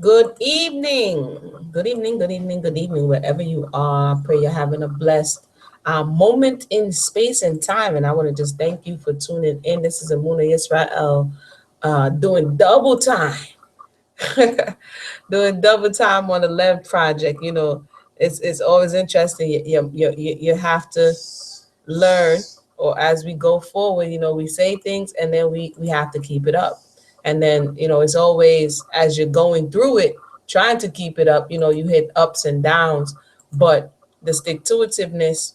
Good evening. Good evening, good evening, good evening, wherever you are. Pray you're having a blessed moment in space and time. And I want to just thank you for tuning in. This is Amuna Israel doing double time. Doing double time on the Lev project. You know, it's always interesting. You have to learn, or as we go forward, we say things and then we have to keep it up. And then, it's always as you're going through it, trying to keep it up, you hit ups and downs, but the stick to itiveness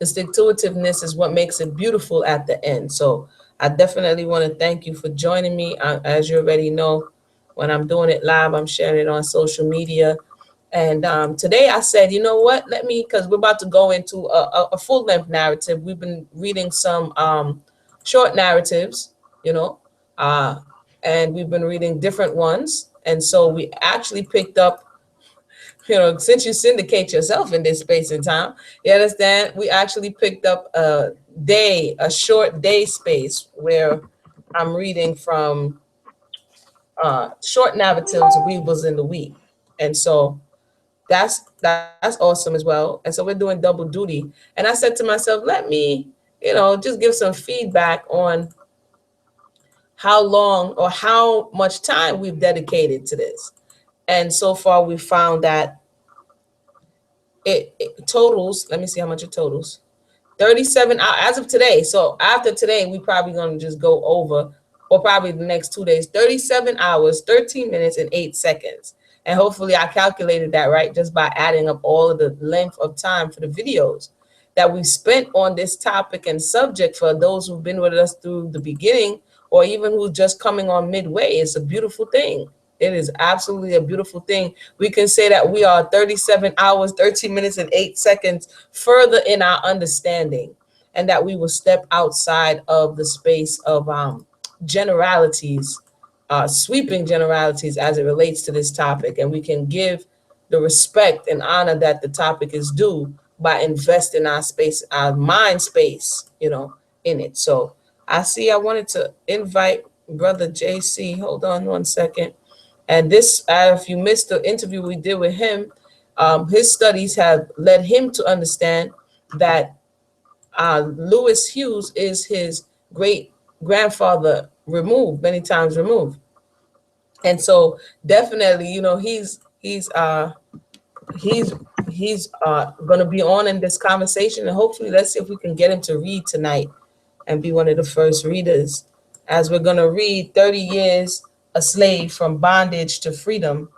is what makes it beautiful at the end. So I definitely want to thank you for joining me. As you already know, when I'm doing it live, I'm sharing it on social media. And today I said, you know what, because we're about to go into a full length narrative. We've been reading some short narratives, you know, uh, and we've been reading different ones. And so we actually picked up, since you syndicate yourself in this space and time, you understand, we actually picked up a short day space where I'm reading from short narratives, Weebles in the Week. And so that's awesome as well. And so we're doing double duty. And I said to myself, let me, just give some feedback on how long or how much time we've dedicated to this. And so far we found that it totals, let me see how much it totals. 37 hours as of today. So after today, we probably gonna just go over, or probably the next 2 days, 37 hours, 13 minutes, and 8 seconds. And hopefully I calculated that right just by adding up all of the length of time for the videos that we spent on this topic and subject. For those who've been with us through the beginning, or even who's just coming on midway, it's a beautiful thing. It is absolutely a beautiful thing. We can say that we are 37 hours, 13 minutes, and 8 seconds further in our understanding, and that we will step outside of the space of generalities, sweeping generalities as it relates to this topic. And we can give the respect and honor that the topic is due by investing our space, our mind space, in it. So I wanted to invite Brother JC. Hold on one second. And this, if you missed the interview we did with him, his studies have led him to understand that Lewis Hughes is his great grandfather removed, many times removed. And so definitely, he's going to be on in this conversation, and hopefully let's see if we can get him to read tonight and be one of the first readers, as we're going to read 30 Years a Slave from Bondage to Freedom,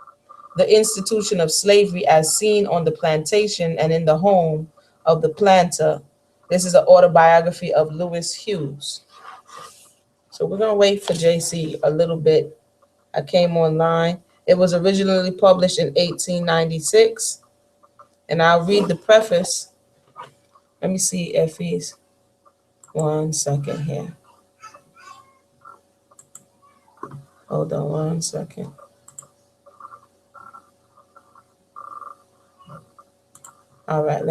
the institution of slavery as seen on the plantation and in the home of the planter. This is an autobiography of Lewis Hughes. So we're going to wait for JC a little bit. I came online. It was originally published in 1896. And I'll read the preface. Let me see if he's 1 second here. Hold on 1 second. All right,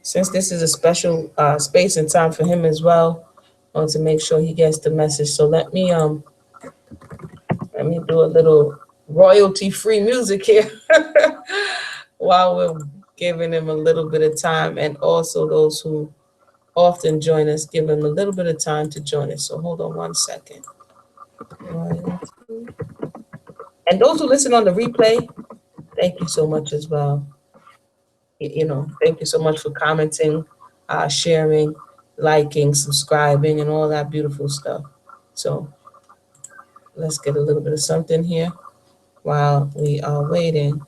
since this is a special space and time for him as well, I want to make sure he gets the message. So let me do a little royalty-free music here while we're giving him a little bit of time, and also those who often join us, give them a little bit of time to join us. So hold on 1 second. And those who listen on the replay, thank you so much as well. Thank you so much for commenting, sharing, liking, subscribing, and all that beautiful stuff. So let's get a little bit of something here while we are waiting.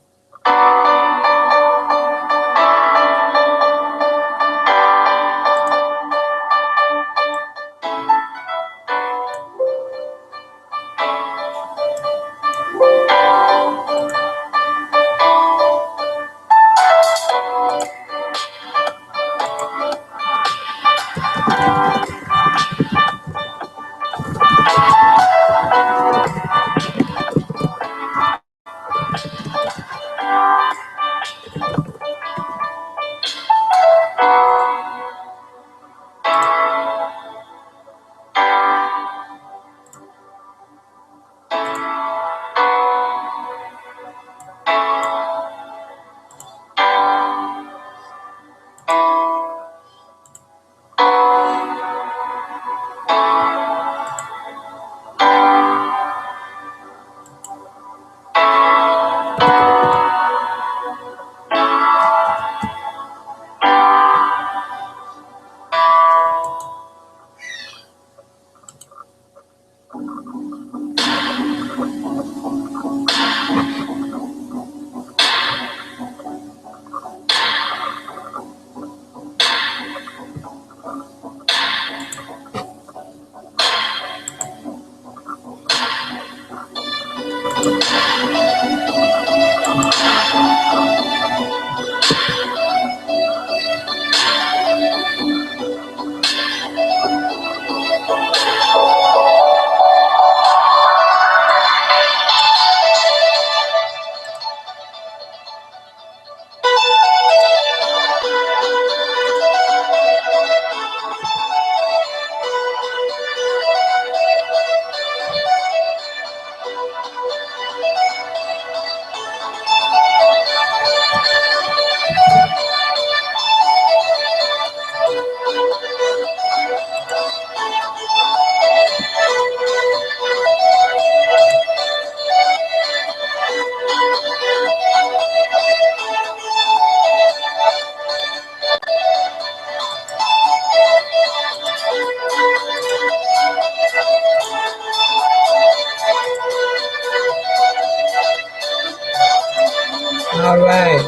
All right.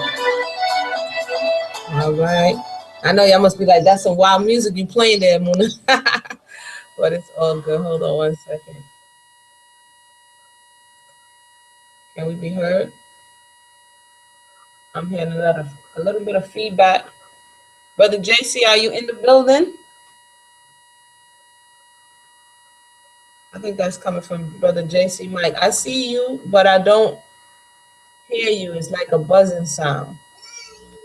All right. I know y'all must be like, that's some wild music you playing there, Muna. But it's all good. Hold on one second. Can we be heard? I'm hearing a little bit of feedback. Brother JC, are you in the building? I think that's coming from Brother JC Mike. I see you, but I don't hear you. It's like a buzzing sound.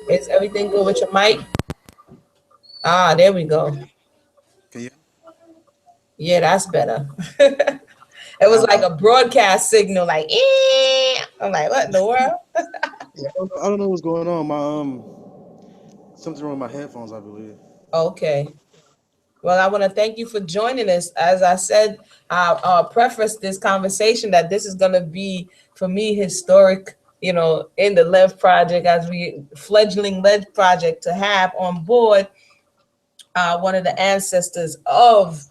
Is everything good with your mic? Ah, there we go. Can you? Yeah, that's better. It was like I, a broadcast signal, like, I'm like, what in the world? I don't know what's going on. My something wrong with my headphones, I believe. Okay. Well, I want to thank you for joining us. As I said, preface this conversation that this is going to be, for me, historic, in the Lev Project, as we fledgling Lev Project, to have on board one of the ancestors of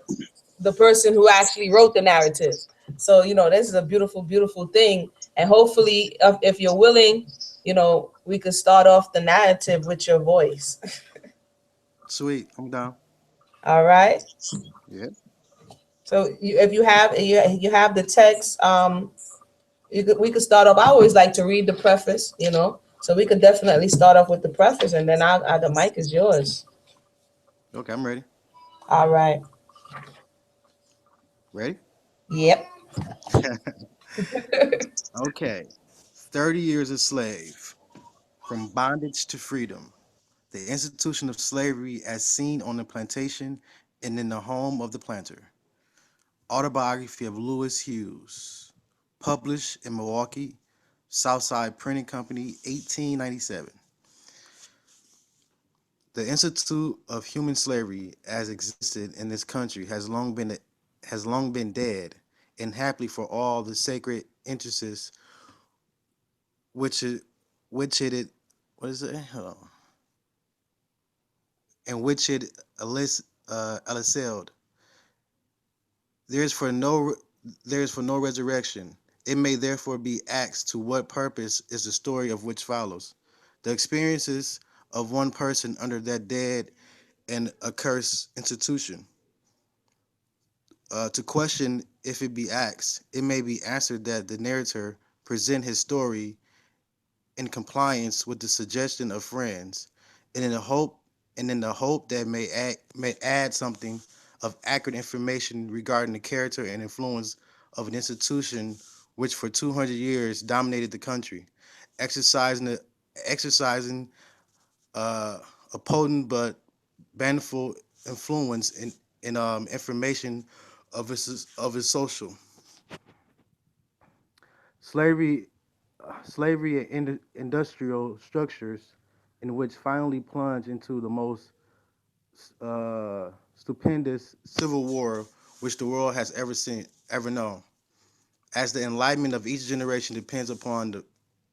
the person who actually wrote the narrative. So, this is a beautiful, beautiful thing. And hopefully, if you're willing, we could start off the narrative with your voice. Sweet, I'm down. All right. Yeah. So if you have the text, we could start off. I always like to read the preface, so we could definitely start off with the preface, and then the mic is yours. Okay, I'm ready. All right. Ready? Yep. Okay. 30 years a slave, from bondage to freedom. The institution of slavery as seen on the plantation and in the home of the planter. Autobiography of Lewis Hughes. Published in Milwaukee, Southside Printing Company, 1897. The Institute of Human Slavery, as existed in this country, has long been dead, and happily for all the sacred interests which it which it what is it? Hold on. And which it assailed. There is for no there is for no resurrection. It may therefore be asked to what purpose is the story of which follows. The experiences of one person under that dead and accursed institution. To question if it be asked, it may be answered that the narrator present his story in compliance with the suggestion of friends, and in the hope that may add something of accurate information regarding the character and influence of an institution which for 200 years dominated the country, exercising uh, a potent but baneful influence in information of its social slavery slavery and industrial structures, in which finally plunged into the most stupendous civil war which the world has ever known. As the enlightenment of each generation depends upon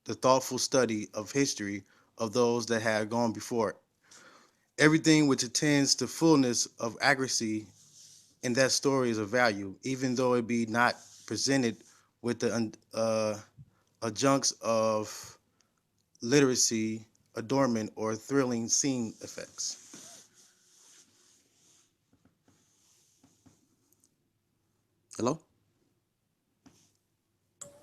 the thoughtful study of history of those that have gone before it. Everything which attends to fullness of accuracy and that story is of value, even though it be not presented with the adjuncts of literacy, adornment, or thrilling scene effects. Hello?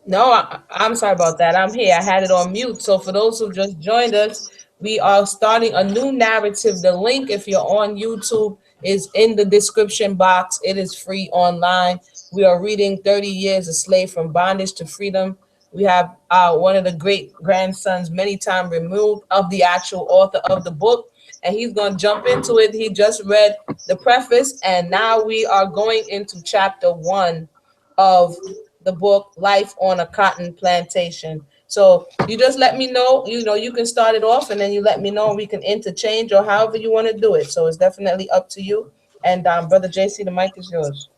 No, I'm sorry about that. I'm here. I had it on mute. So for those who just joined us, we are starting a new narrative. The link, if you're on YouTube, is in the description box. It is free online. We are reading 30 Years a Slave from Bondage to Freedom. We have one of the great grandsons, many times removed, of the actual author of the book, and he's going to jump into it. He just read the preface, and now we are going into chapter one of the book Life on a Cotton Plantation. So you just let me know, you can start it off and then you let me know, we can interchange or however you want to do it. So it's definitely up to you. And Brother JC, the mic is yours.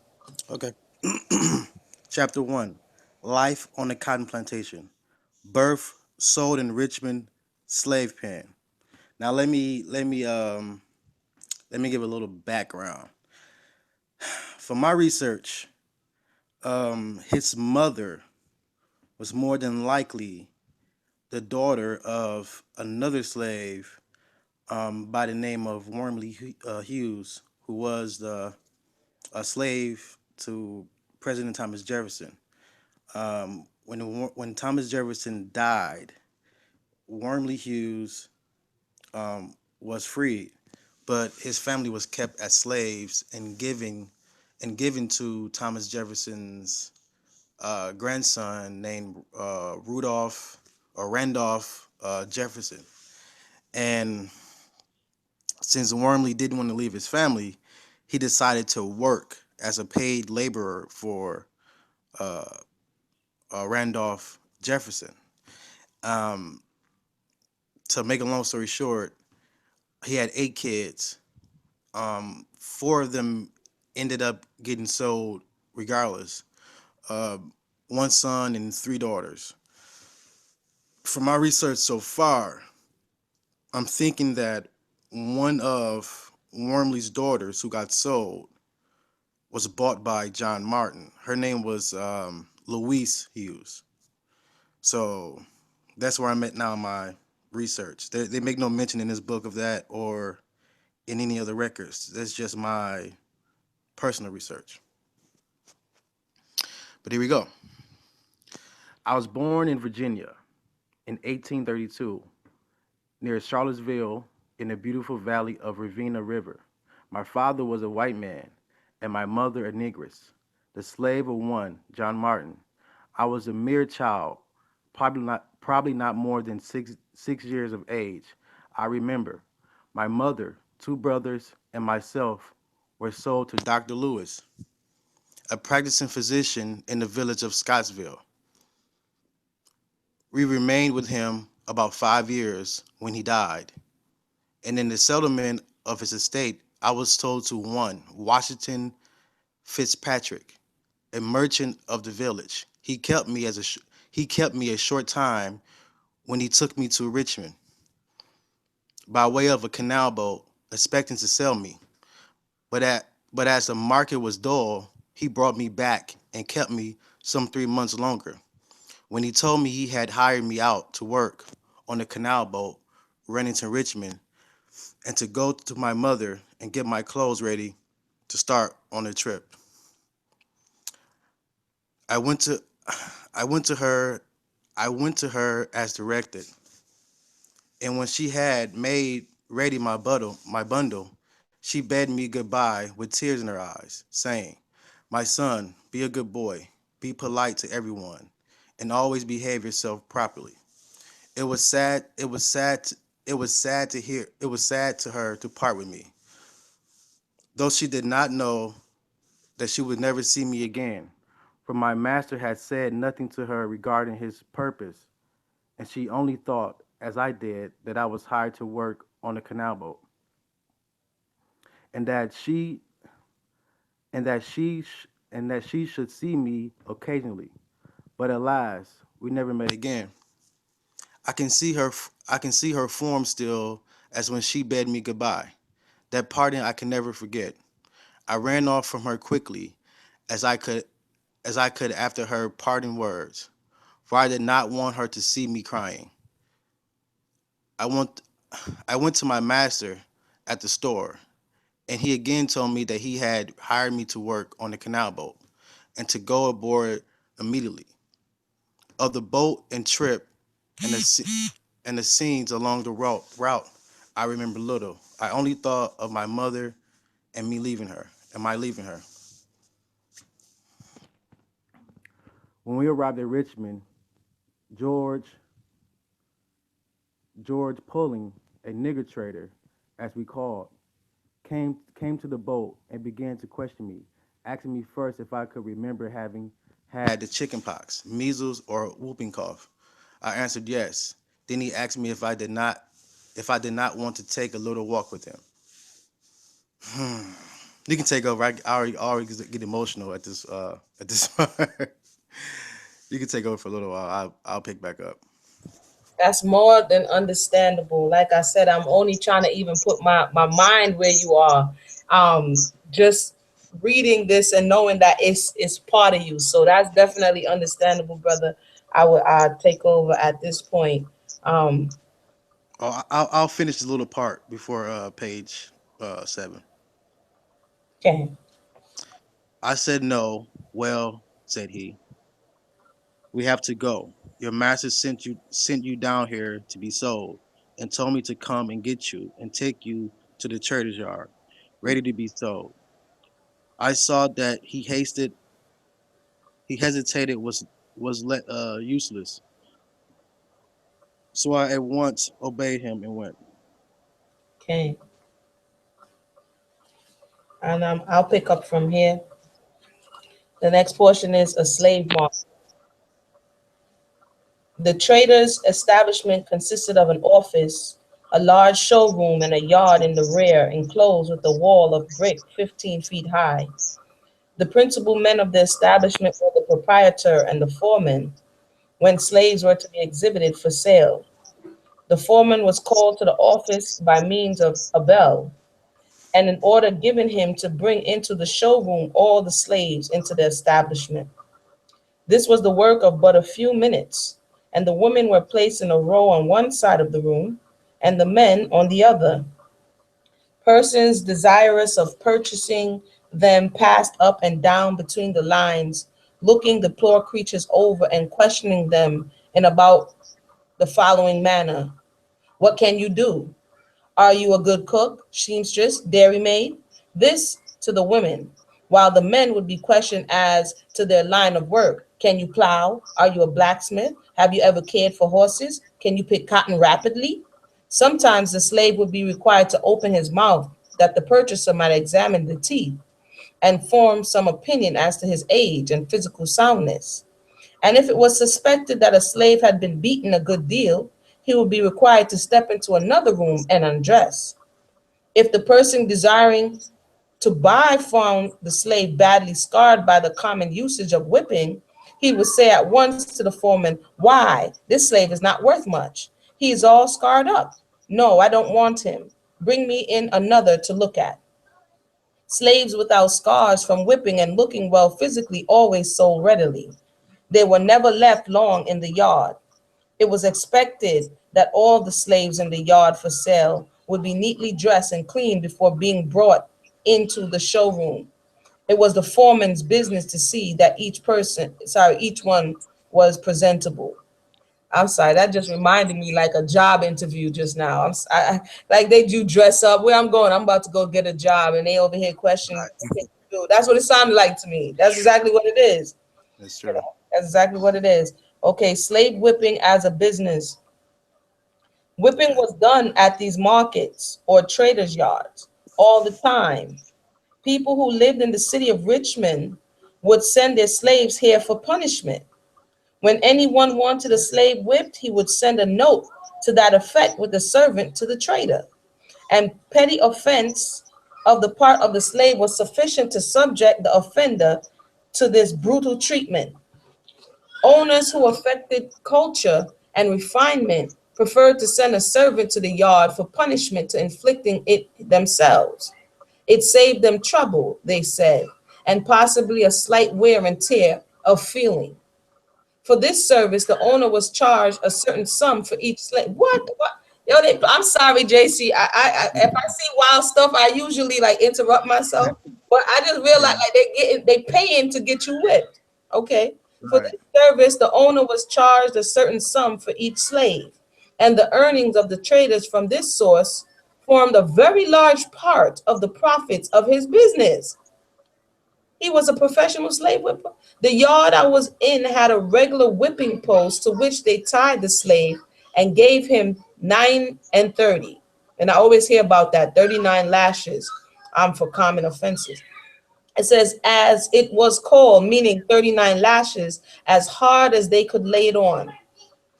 Okay. Chapter 1. Life on the Cotton Plantation. Birth, sold in Richmond, slave pen. Now let me give a little background. For my research, his mother was more than likely the daughter of another slave by the name of Wormley Hughes, who was a slave to President Thomas Jefferson. When Thomas Jefferson died, Wormley Hughes was freed, but his family was kept as slaves and given to Thomas Jefferson's grandson named Rudolph or Randolph Jefferson. And since Wormley didn't want to leave his family, he decided to work as a paid laborer for uh, Randolph Jefferson. Um, to make a long story short, he had 8 kids. Four of them ended up getting sold regardless. Uh, one son and 3 daughters. From my research so far, I'm thinking that one of Wormley's daughters who got sold was bought by John Martin. Her name was Louise Hughes. So that's where I'm at now in my research. They make no mention in this book of that or in any other records. That's just my personal research. But here we go. I was born in Virginia in 1832 near Charlottesville in the beautiful valley of Ravenna River. My father was a white man and my mother a negress, the slave of one, John Martin. I was a mere child, probably not more than six years of age. I remember my mother, 2 brothers, and myself were sold to Dr. Lewis, a practicing physician in the village of Scottsville. We remained with him about 5 years when he died. And in the settlement of his estate, I was told to one, Washington Fitzpatrick, a merchant of the village. He kept me a short time when he took me to Richmond by way of a canal boat, expecting to sell me. But as the market was dull, he brought me back and kept me some 3 months longer. When he told me he had hired me out to work on the canal boat running to Richmond and to go to my mother and get my clothes ready to start on the trip. I went to I went to her I went to her as directed, and when she had made ready my bundle, she bade me goodbye with tears in her eyes, saying, "My son, be a good boy, be polite to everyone, and always behave yourself properly." It was sad. It was sad to her to part with me, though she did not know that she would never see me again. For my master had said nothing to her regarding his purpose, and she only thought, as I did, that I was hired to work on the canal boat, and that she and that she should see me occasionally. But alas, we never met again. I can see her. I can see her form still, as when she bade me goodbye. That parting I can never forget. I ran off from her quickly as I could as I could after her parting words, for I did not want her to see me crying. I want I went to my master at the store, and he again told me that he had hired me to work on the canal boat and to go aboard immediately. Of the boat and trip and and the scenes along the route, I remember little. I only thought of my mother and me leaving her. Am I leaving her? When we arrived at Richmond, George George Pulling, a nigger trader, as we called, came to the boat and began to question me, asking me first if I could remember having had the chicken pox, measles, or whooping cough. I answered yes. Then he asked me if I did not want to take a little walk with him. You can take over. I already get emotional at this part. You can take over for a little while. I'll pick back up. That's more than understandable. Like I said, I'm only trying to even put my mind where you are. Just reading this and knowing that it's part of you. So that's definitely understandable, brother. I take over at this point. Um, Oh, I'll finish this little part before page 7. okay, I said no. Well, said he, we have to go. Your master sent you down here to be sold, and told me to come and get you and take you to the trader's yard, ready to be sold. I saw that he hesitated useless, so I at once obeyed him and went. okay, and I'll pick up from here. The next portion is a slave market. The trader's establishment consisted of an office, a large showroom, and a yard in the rear, enclosed with a wall of brick 15 feet high. The principal men of the establishment were the proprietor and the foreman when slaves were to be exhibited for sale. The foreman was called to the office by means of a bell, and an order given him to bring into the showroom all the slaves into the establishment. This was the work of but a few minutes, and the women were placed in a row on one side of the room, and the men on the other. Persons desirous of purchasing them passed up and down between the lines, looking the poor creatures over and questioning them in about the following manner: What can you do? Are you a good cook, seamstress, dairymaid? This to the women, while the men would be questioned as to their line of work. Can you plow? Are you a blacksmith? Have you ever cared for horses? Can you pick cotton rapidly? Sometimes the slave would be required to open his mouth that the purchaser might examine the teeth and form some opinion as to his age and physical soundness. And if it was suspected that a slave had been beaten a good deal, he would be required to step into another room and undress. If the person desiring to buy found the slave badly scarred by the common usage of whipping, he would say at once to the foreman, "Why, this slave is not worth much. He is all scarred up. No, I don't want him. Bring me in another to look at." Slaves without scars from whipping and looking well physically always sold readily. They were never left long in the yard. It was expected that all the slaves in the yard for sale would be neatly dressed and cleaned before being brought into the showroom. It was the foreman's business to see that each one was presentable. I'm sorry, that just reminded me like a job interview just now. Like they do dress up. Where I'm going, I'm about to go get a job, and they over here question, Right. "What can you do?" That's what it sounded like to me. That's exactly what it is. That's You true. know, that's exactly what it is. Okay, slave whipping as a business. Whipping Okay. was done at these markets or traders' yards all the time. People who lived in the city of Richmond would send their slaves here for punishment. When anyone wanted a slave whipped, he would send a note to that effect with the servant to the trader. And petty offense of the part of the slave was sufficient to subject the offender to this brutal treatment. Owners who affected culture and refinement preferred to send a servant to the yard for punishment to inflicting it themselves. It saved them trouble, they said, and possibly a slight wear and tear of feeling. For this service, the owner was charged a certain sum for each slave. What? What? Yo, I'm sorry, JC. If I see wild stuff, I usually like interrupt myself. But I just realized Yeah, like they paying to get you whipped. Okay. For right. this service, the owner was charged a certain sum for each slave, and the earnings of the traders from this source formed a very large part of the profits of his business. He was a professional slave whipper. The yard I was in had a regular whipping post to which they tied the slave and gave him 9 and 30. And I always hear about that 39 lashes for common offenses. It says, as it was called, meaning 39 lashes, as hard as they could lay it on.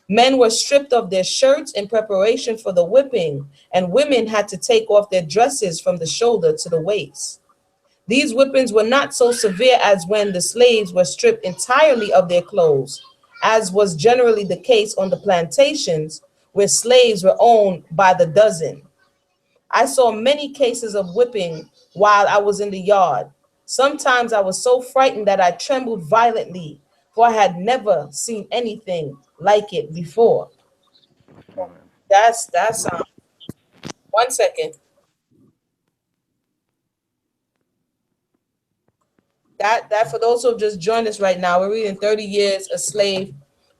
Men were stripped of their shirts in preparation for the whipping, and women had to take off their dresses from the shoulder to the waist. These whippings were not so severe as when the slaves were stripped entirely of their clothes, as was generally the case on the plantations where slaves were owned by the dozen. I saw many cases of whipping while I was in the yard. Sometimes I was so frightened that I trembled violently, for I had never seen anything like it before. Amen. That's 1 second. That for those who have just joined us right now, we're reading 30 Years a Slave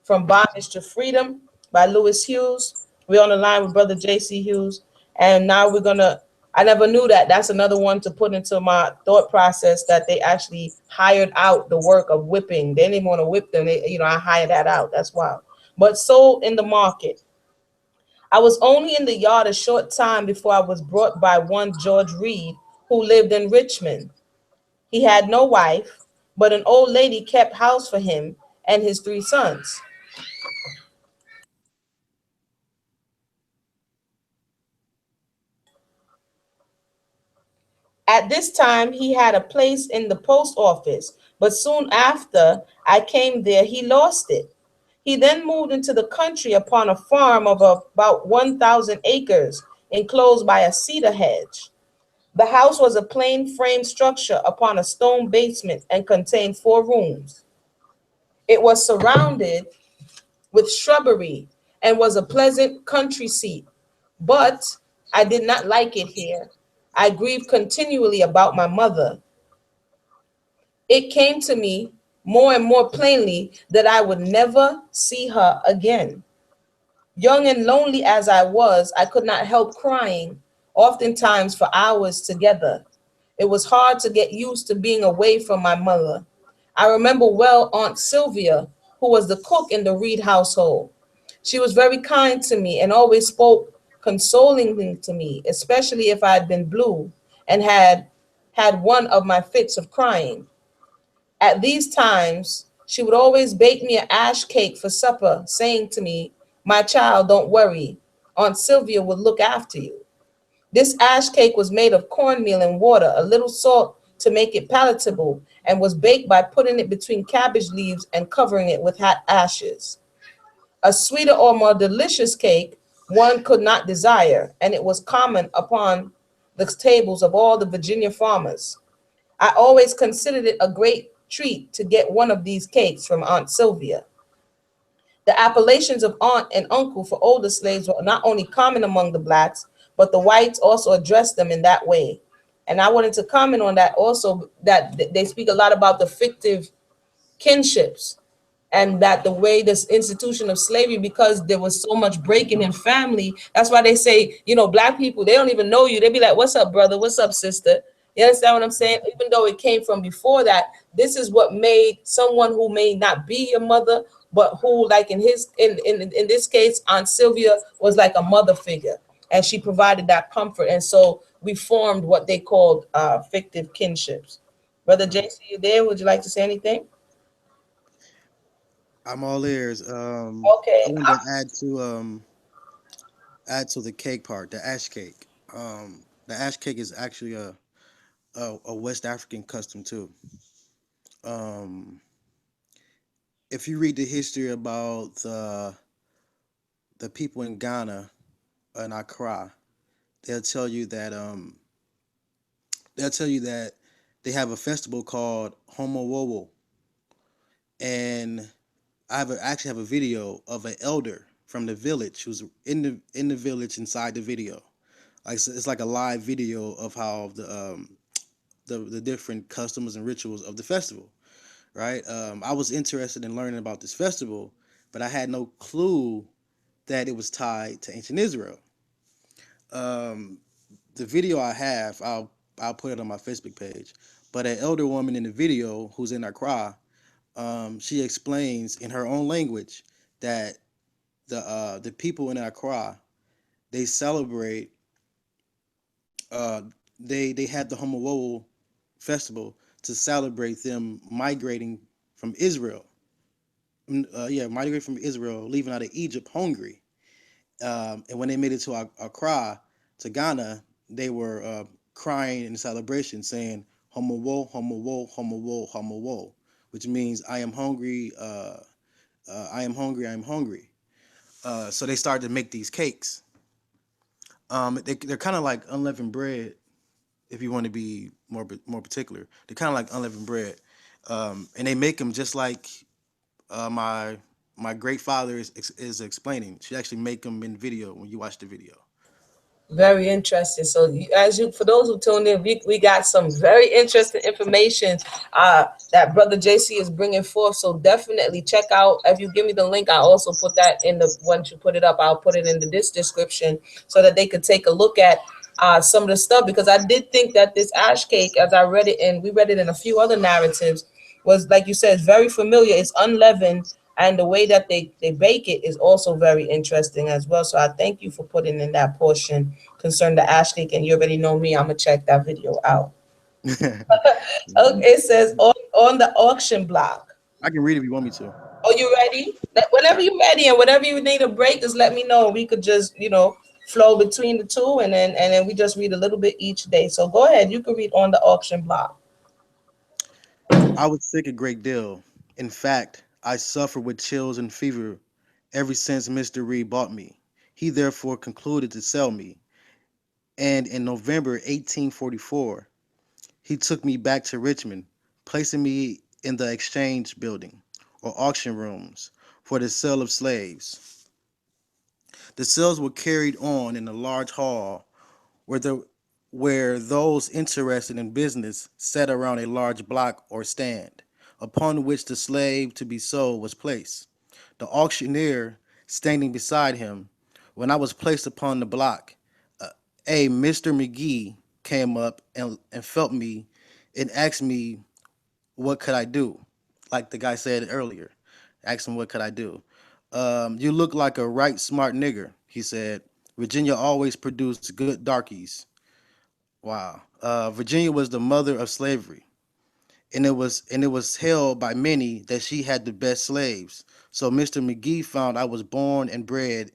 from Bondage to Freedom by Lewis Hughes. We're on the line with Brother JC Hughes. And now we're gonna I never knew that. That's another one to put into my thought process that they actually hired out the work of whipping. They didn't even want to whip them. I hired that out. That's wild. But sold in the market. I was only in the yard a short time before I was brought by one George Reed, who lived in Richmond. He had no wife, but an old lady kept house for him and his 3 sons. At this time, he had a place in the post office, but soon after I came there, he lost it. He then moved into the country upon a farm of about 1,000 acres, enclosed by a cedar hedge. The house was a plain frame structure upon a stone basement and contained 4 rooms. It was surrounded with shrubbery and was a pleasant country seat. But I did not like it here. I grieved continually about my mother. It came to me more and more plainly that I would never see her again. Young and lonely as I was, I could not help crying, oftentimes for hours together. It was hard to get used to being away from my mother. I remember well Aunt Sylvia, who was the cook in the Reed household. She was very kind to me and always spoke consolingly to me, especially if I had been blue and had one of my fits of crying. At these times, she would always bake me an ash cake for supper, saying to me, "My child, don't worry. Aunt Sylvia will look after you." This ash cake was made of cornmeal and water, a little salt to make it palatable, and was baked by putting it between cabbage leaves and covering it with hot ashes. A sweeter or more delicious cake one could not desire, and it was common upon the tables of all the Virginia farmers. I always considered it a great treat to get one of these cakes from Aunt Sylvia. The appellations of aunt and uncle for older slaves were not only common among the blacks, but the whites also addressed them in that way. And I wanted to comment on that also, that they speak a lot about the fictive kinships, and that the way this institution of slavery, because there was so much breaking in family, that's why they say, black people, they don't even know you. They be like, "What's up, brother? What's up, sister?" You understand what I'm saying? Even though it came from before that, this is what made someone who may not be your mother, but who, like in this case, Aunt Sylvia was like a mother figure, and she provided that comfort. And so we formed what they called fictive kinships. Brother Right. JC, you there? Would you like to say anything? I'm all ears. I Okay. wanted to add to the cake part, the ash cake. The ash cake is actually a West African custom too. Um, if you read the history about the people in Ghana and Accra, they'll tell you that they'll tell you that they have a festival called Homo, and I actually have a video of an elder from the village who's in the village inside the video. Like it's like a live video of how the different customs and rituals of the festival. Right. I was interested in learning about this festival, but I had no clue that it was tied to ancient Israel. Um, the video I have, I'll put it on my Facebook page. But an elder woman in the video who's in Accra, she explains in her own language that the people in Accra, they celebrate, uh, they had the Homowowo festival to celebrate them migrating from Israel. Yeah, migrating from Israel, leaving out of Egypt hungry. And when they made it to Accra, to Ghana, they were crying in celebration, saying "Homo wo, homo wo, homo wo, homo wo," which means "I am hungry, I am hungry, I am hungry." So they started to make these cakes. They're kind of like unleavened bread. If you want to be more particular, they're kind of like unleavened bread, and they make them just like my great father is explaining. She actually make them in video when you watch the video. Very interesting. So, as you, for those who tuned in, we got some very interesting information that Brother JC is bringing forth. So definitely check out. If you give me the link, I also put that in the, once you put it up, I'll put it in the this description so that they could take a look at some of the stuff, because I did think that this ash cake, as I read it, and we read it in a few other narratives, was, like you said, it's very familiar. It's unleavened, and the way that they bake it is also very interesting as well. So I thank you for putting in that portion concerning the ash cake, and you already know me, I'm gonna check that video out. Okay, it says on the auction block. I can read if you want me to. Are you ready? Whenever you're ready, and whenever you need a break, just let me know. We could just, flow between the two, and then we just read a little bit each day. So go ahead, you can read on the auction block. I was sick a great deal. In fact, I suffered with chills and fever ever since Mr. Reed bought me. He therefore concluded to sell me, and in November 1844, he took me back to Richmond, placing me in the exchange building or auction rooms for the sale of slaves. The sales were carried on in a large hall where those interested in business sat around a large block or stand, upon which the slave to be sold was placed. The auctioneer standing beside him. When I was placed upon the block, uh, a Mr. McGee came up and felt me and asked me what could I do, like the guy said earlier. Asked him what could I do. You look like a right smart nigger, he said. Virginia always produced good darkies. Wow. Virginia was the mother of slavery, and it was held by many that she had the best slaves. So Mr. McGee found I was born and bred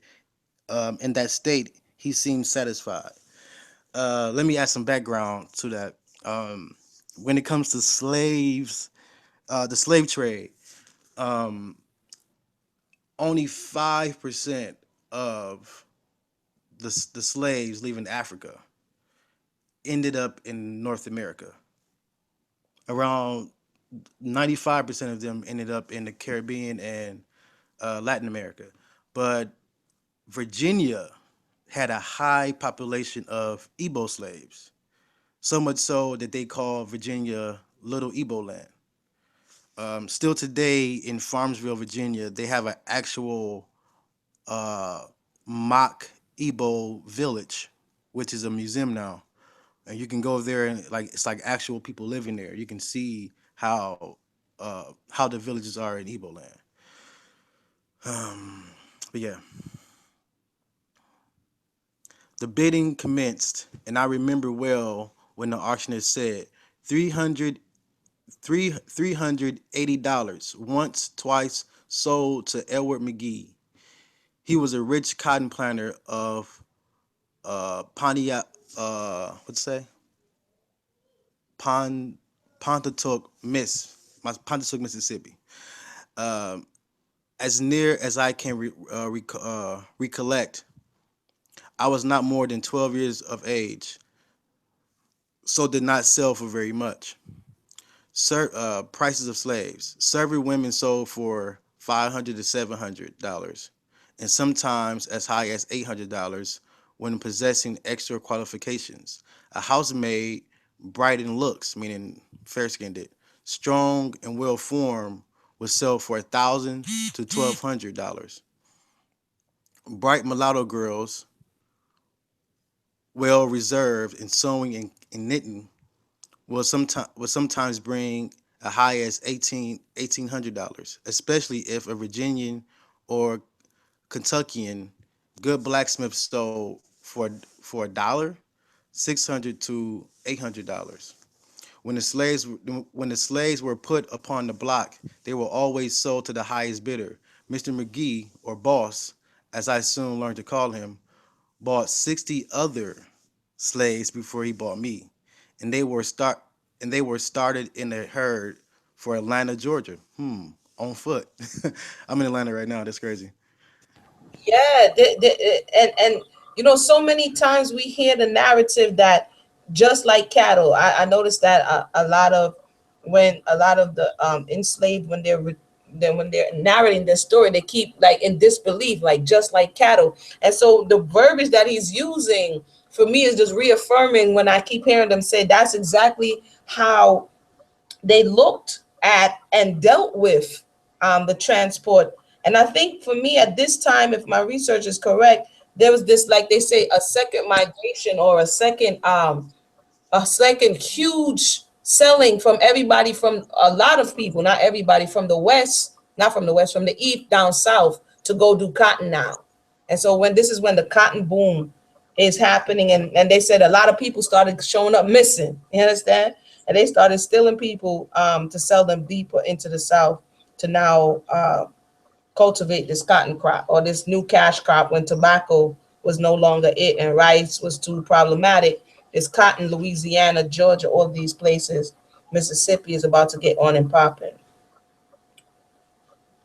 in that state. He seemed satisfied. Let me add some background to that. When it comes to slaves, the slave trade, um, only 5% of the slaves leaving Africa ended up in North America. Around 95% of them ended up in the Caribbean and Latin America. But Virginia had a high population of Igbo slaves, so much so that they call Virginia Little Igbo Land. Still today in Farmsville, Virginia, they have an actual uh, mock Igbo village, which is a museum now, and you can go there and like it's like actual people living there. You can see how the villages are in Igbo land. Um, but yeah, the bidding commenced, and I remember well when the auctioneer said 300 $380 once, twice sold to Edward McGee. He was a rich cotton planter of Pontiac, what's say? Pon Pontotoc, Mississippi. Um, as near as I can recollect, I was not more than 12 years of age. so did not sell for very much. Prices of slaves. Servant women sold for $500 to $700, and sometimes as high as $800 when possessing extra qualifications. A housemaid, bright in looks, meaning fair-skinned, strong and well-formed, would sell for $1,000 to $1,200. Bright mulatto girls, well reserved in sewing and knitting, will sometimes bring a high as $1,800, especially if a Virginian or Kentuckian good blacksmith stole for $1, $600 to $800. When the slaves were put upon the block, they were always sold to the highest bidder. Mr. McGee, or boss, as I soon learned to call him, bought 60 other slaves before he bought me, and they were started in a herd for Atlanta, Georgia. On foot. I'm in Atlanta right now. That's crazy. Yeah, and you know, so many times we hear the narrative that just like cattle. I noticed that a lot of when a lot of the enslaved when then when they're narrating their story, they keep like in disbelief, like just like cattle. And so the verbiage that he's using for me is just reaffirming when I keep hearing them say that's exactly how they looked at and dealt with the transport. And I think for me at this time, if my research is correct, there was this, like they say, a second migration or a second huge selling from everybody, from a lot of people, not everybody, from the west, not from the west, from the east down south to go do cotton now. And so when this is when the cotton boom is happening, and they said a lot of people started showing up missing. You understand? And they started stealing people to sell them deeper into the south to now cultivate this cotton crop or this new cash crop when tobacco was no longer it and rice was too problematic. It's cotton, Louisiana, Georgia, all these places. Mississippi is about to get on and popping.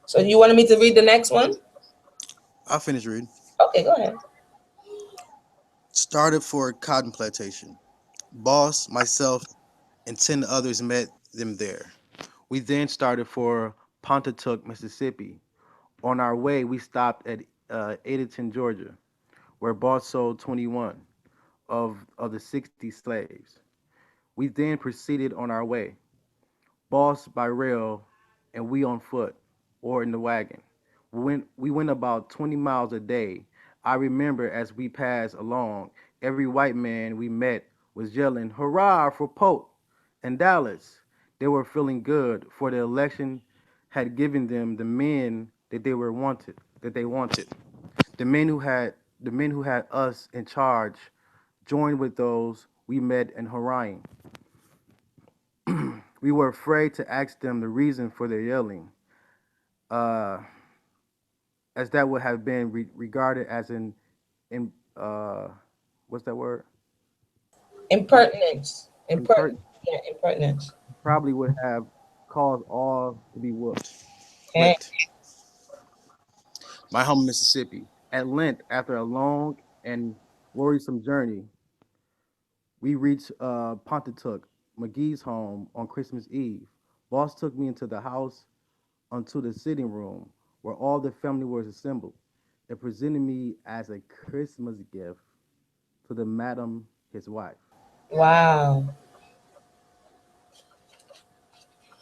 So you wanted me to read the next one? I'll finish reading. Okay, go ahead. Started for cotton plantation. Boss, myself, and 10 others met them there. We then started for Pontotoc, Mississippi. On our way, we stopped at Edenton, Georgia, where Boss sold 21 of the 60 slaves. We then proceeded on our way, Boss by rail and we on foot or in the wagon. We went about 20 miles a day. I remember as we passed along, every white man we met was yelling, "Hurrah for Pope and Dallas." They were feeling good, for the election had given them the men that they wanted. The men who had us in charge joined with those we met in Hawaii. We were afraid to ask them the reason for their yelling, uh, as that would have been regarded as an in what's that word? Impertinence. Impertinent. Yeah, impertinence. Probably would have caused all to be whooped. Okay. Whipped. My home, Mississippi. At length, after a long and worrisome journey, we reached Pontotoc, McGee's home, on Christmas Eve. Boss took me into the house, onto the sitting room, where all the family was assembled, and presented me as a Christmas gift to the madam, his wife. Wow.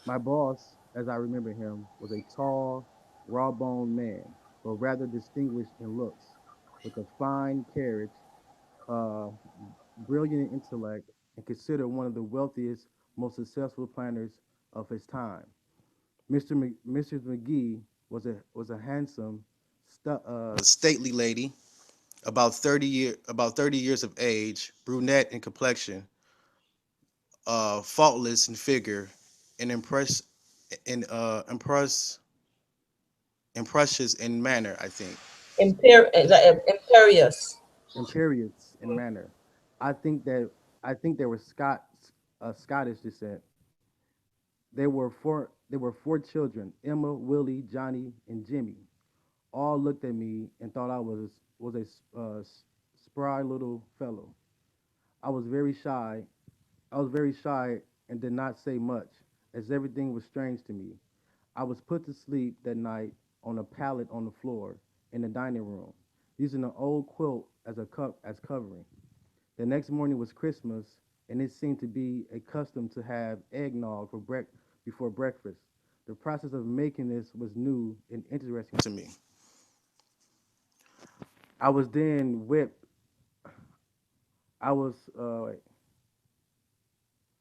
My boss, as I remember him, was a tall, raw-boned man, but rather distinguished in looks, with a fine carriage, uh, brilliant intellect, and considered one of the wealthiest, most successful planners of his time. Mrs. McGee was a handsome, stately lady, about 30 years of age, brunette in complexion, faultless in figure, and impressious in manner. I think Imperious. imperious in manner. I think that I think they were Scottish descent. They were four children: Emma, Willie, Johnny, and Jimmy. All looked at me and thought I was a spry little fellow. I was very shy I was very shy and did not say much, as everything was strange to me. I was put to sleep that night on a pallet on the floor in the dining room, using an old quilt as a cup as covering. The next morning was Christmas, and it seemed to be a custom to have eggnog before breakfast. The process of making this was new and interesting to me. I was then whipped. I was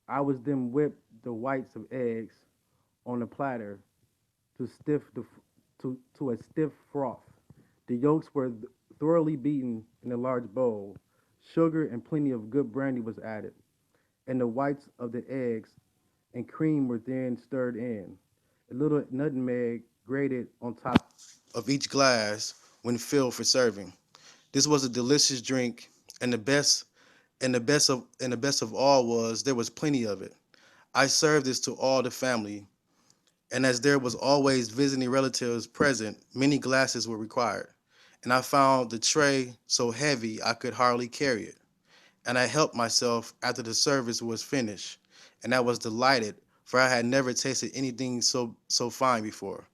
I was then whipped the whites of eggs on a platter to to a stiff froth. The yolks were thoroughly beaten in a large bowl. Sugar and plenty of good brandy was added, and the whites of the eggs and cream were then stirred in. A little nutmeg grated on top of each glass when filled for serving. This was a delicious drink, and the best of all was there was plenty of it. I served this to all the family, and as there was always visiting relatives present, many glasses were required. And I found the tray so heavy I could hardly carry it. And I helped myself after the service was finished, and I was delighted, for I had never tasted anything so fine before.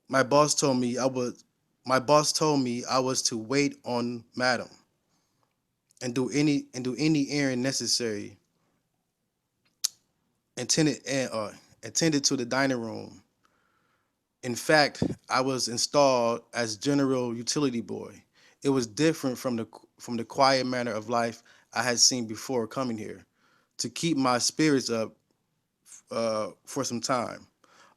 My boss told me I was my boss told me I was to wait on madam and do any errand necessary, intended and attended to the dining room. In fact, I was installed as general utility boy. It was different from the quiet manner of life I had seen before coming here. To keep my spirits up for some time,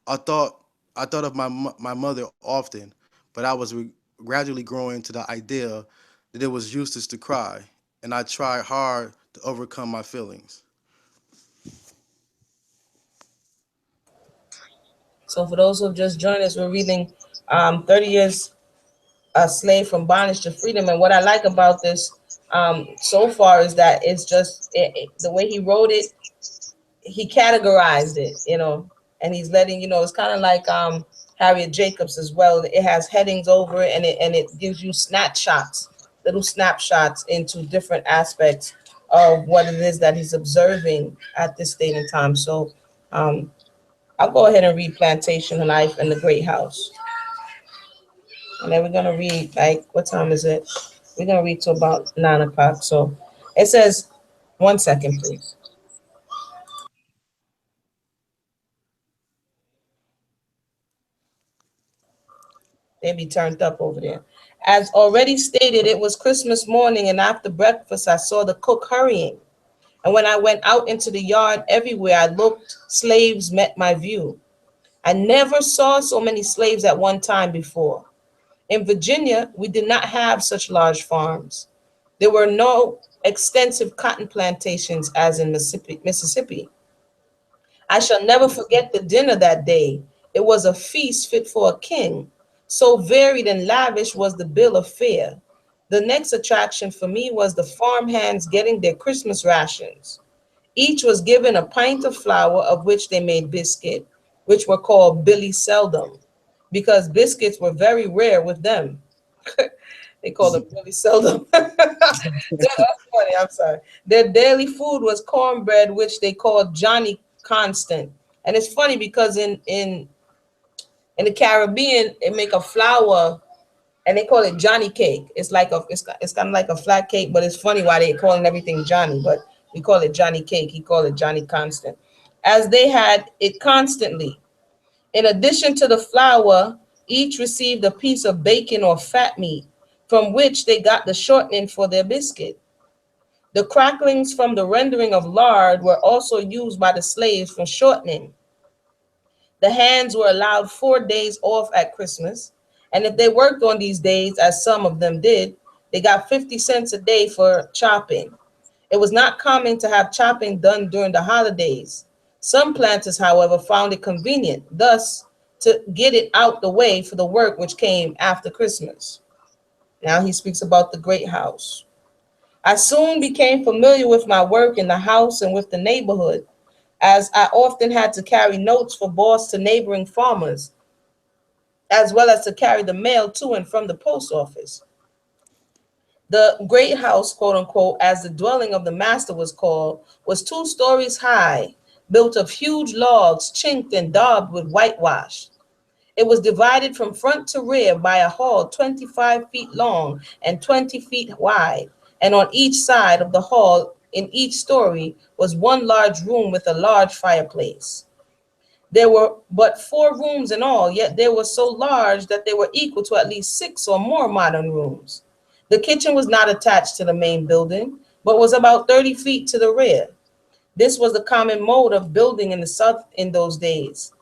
I thought I thought of my mother often, but I was gradually growing to the idea that it was useless to cry, and I tried hard to overcome my feelings. So for those who have just joined us, we're reading 30 Years a Slave from Bondage to Freedom. And what I like about this so far is that it's just the way he wrote it, he categorized it, and he's letting it's kind of like Harriet Jacobs as well. It has headings over it, and it gives you snapshots, little snapshots into different aspects of what it is that he's observing at this date and time. So um, I'll go ahead and read Plantation Life in the Great House. And then we're gonna read, like, what time is it? We're gonna read to about 9 o'clock. So it says, one second, please. They be turned up over there. As already stated, it was Christmas morning, and after breakfast, I saw the cook hurrying. And when I went out into the yard, everywhere I looked, slaves met my view. I never saw so many slaves at one time before. In Virginia, we did not have such large farms. There were no extensive cotton plantations as in Mississippi. I shall never forget the dinner that day. It was a feast fit for a king. So varied and lavish was the bill of fare. The next attraction for me was the farm hands getting their Christmas rations. Each was given a pint of flour of which they made biscuit, which were called Billy Seldom, because biscuits were very rare with them. They called them Billy Seldom. That's funny. I'm sorry. Their daily food was cornbread, which they called Johnny Constant. And it's funny because in the Caribbean, they make a flour and they call it Johnny cake. It's kind of like a flat cake, but it's funny why they calling everything Johnny. But we call it Johnny cake. He called it Johnny Constant, as they had it constantly. In addition to the flour, each received a piece of bacon or fat meat, from which they got the shortening for their biscuit. The cracklings from the rendering of lard were also used by the slaves for shortening. The hands were allowed 4 days off at Christmas, and if they worked on these days, as some of them did, they got 50 cents a day for chopping. It was not common to have chopping done during the holidays. Some planters, however, found it convenient, thus, to get it out the way for the work which came after Christmas. Now he speaks about the great house. I soon became familiar with my work in the house and with the neighborhood, as I often had to carry notes for boss to neighboring farmers, as well as to carry the mail to and from the post office. The great house, quote unquote, as the dwelling of the master was called, was 2 stories high, built of huge logs, chinked and daubed with whitewash. It was divided from front to rear by a hall 25 feet long and 20 feet wide, and on each side of the hall in each story was one large room with a large fireplace. There were but 4 rooms in all, yet they were so large that they were equal to at least 6 or more modern rooms. The kitchen was not attached to the main building, but was about 30 feet to the rear. This was the common mode of building in the South in those days.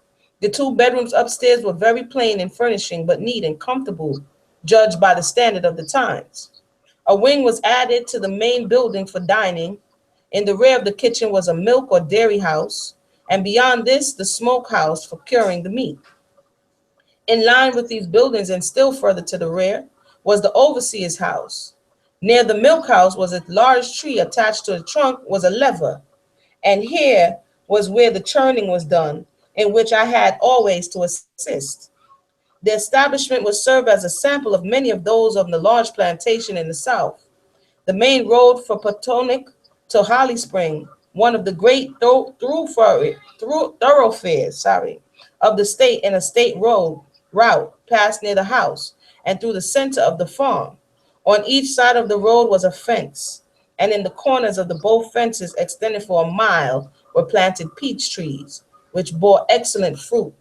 The 2 bedrooms upstairs were very plain in furnishing, but neat and comfortable, judged by the standard of the times. A wing was added to the main building for dining. In the rear of the kitchen was a milk or dairy house, and beyond this, the smoke house for curing the meat. In line with these buildings and still further to the rear was the overseer's house. Near the milk house was a large tree. Attached to the trunk was a lever, and here was where the churning was done, in which I had always to assist. The establishment would serve as a sample of many of those of the large plantation in the South. The main road for Potomac to Holly Spring, one of the great thoroughfares, of the state, and a state road route passed near the house and through the center of the farm. On each side of the road was a fence, and in the corners of the both fences, extended for a mile, were planted peach trees, which bore excellent fruit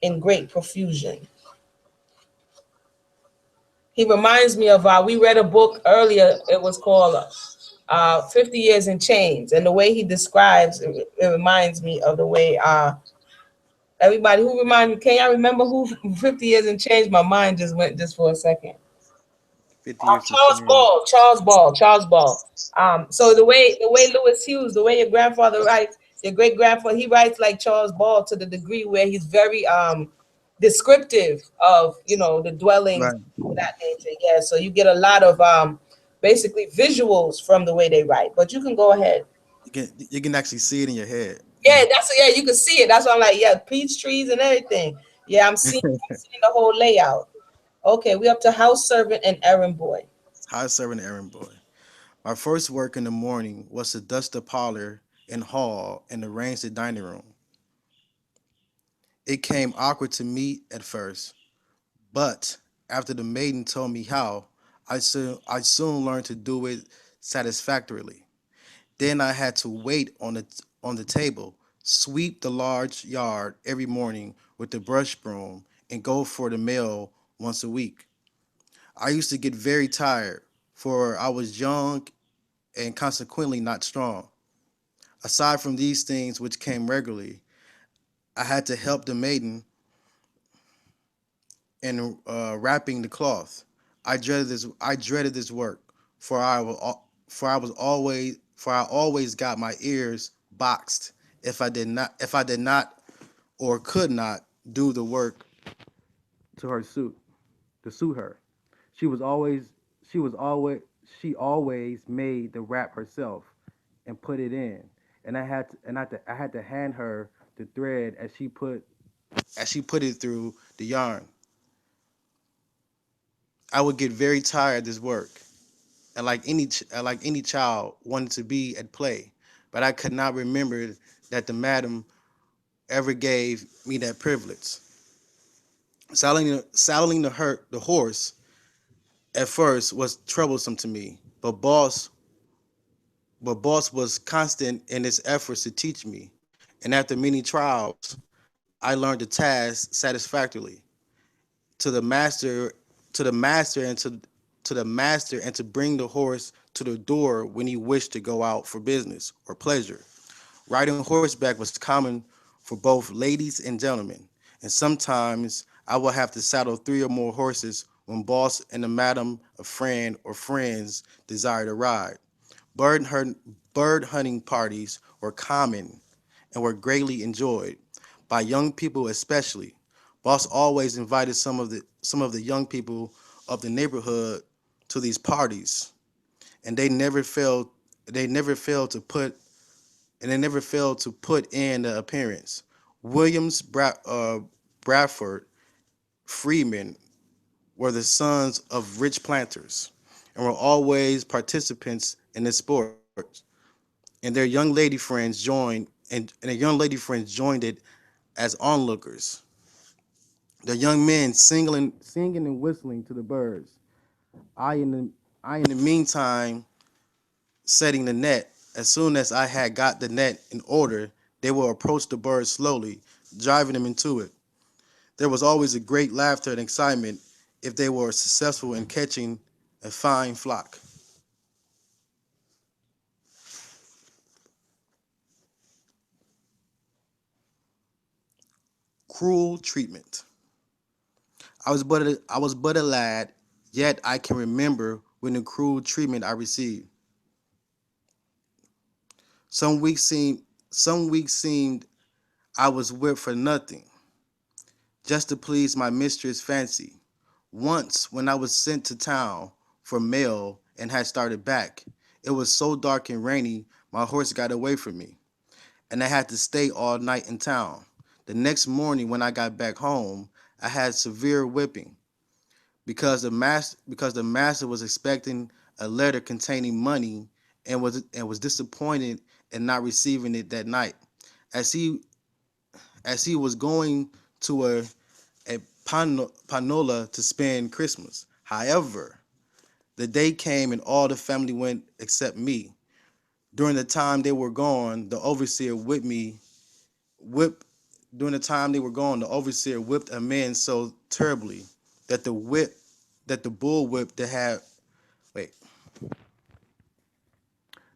in great profusion. He reminds me of, we read a book earlier. It was called 50 Years in Chains. And the way he describes it reminds me of the way everybody who remind me, can y'all remember who 50 Years in Change? My mind just went just for a second. 50 years to Charles change. Ball, Charles Ball, Charles Ball. So the way Lewis Hughes, the way your grandfather writes, your great grandfather, he writes like Charles Ball to the degree where he's very descriptive of the dwellings Right. of that nature. Yeah, so you get a lot of basically visuals from the way they write. But you can go ahead. You can actually see it in your head. Yeah, yeah, you can see it. That's why I'm like, yeah, peach trees and everything. Yeah, I'm seeing the whole layout. Okay, we up to house servant and errand boy. High serving errand boy. My first work in the morning was to dust the parlor and hall and arrange the dining room. It came awkward to me at first, but after the maiden told me how, I soon learned to do it satisfactorily. Then I had to wait on the table, sweep the large yard every morning with the brush broom, and go for the mail once a week. I used to get very tired, for I was young and consequently not strong. Aside from these things which came regularly, I had to help the maiden in wrapping the cloth. I dreaded this work, for I always got my ears boxed if I did not or could not do the work to her suit to suit her. She was always she was always she always made the wrap herself and put it in, and I had to hand her the thread as she put it through the yarn. I would get very tired of this work, and like any child wanted to be at play, but I could not remember that the madam ever gave me that privilege. Saddling the horse at first was troublesome to me, but boss was constant in his efforts to teach me, and after many trials, I learned the task satisfactorily. To the master, to the master, and to bring the horse to the door when he wished to go out for business or pleasure. Riding horseback was common for both ladies and gentlemen, and sometimes I would have to saddle 3 or more horses when boss and the madam, a friend or friends desired a ride. Bird, hunt, bird hunting parties were common and were greatly enjoyed by young people especially. Boss always invited some of the young people of the neighborhood to these parties, and they never failed to put in the appearance. Williams Bradford Freeman were the sons of rich planters, and were always participants in the sports. And their young lady friends their young lady friends joined it as onlookers. The young men singing and whistling to the birds. I in the meantime setting the net. As soon as I had got the net in order, they would approach the birds slowly, driving them into it. There was always a great laughter and excitement if they were successful in catching a fine flock. Cruel treatment. I was but a lad, yet I can remember when the cruel treatment I received. Some weeks seemed some weeks seemed I was whipped for nothing, just to please my mistress' fancy. Once, when I was sent to town for mail and had started back, it was so dark and rainy my horse got away from me, and I had to stay all night in town. The next morning when I got back home, I had severe whipping because the master was expecting a letter containing money and was disappointed in not receiving it that night. As he as he was going to a Panola to spend Christmas. However, the day came and all the family went except me. During the time they were gone, the overseer whipped me. Whip During the time they were gone, the overseer whipped a man so terribly that the bull whip that had wait.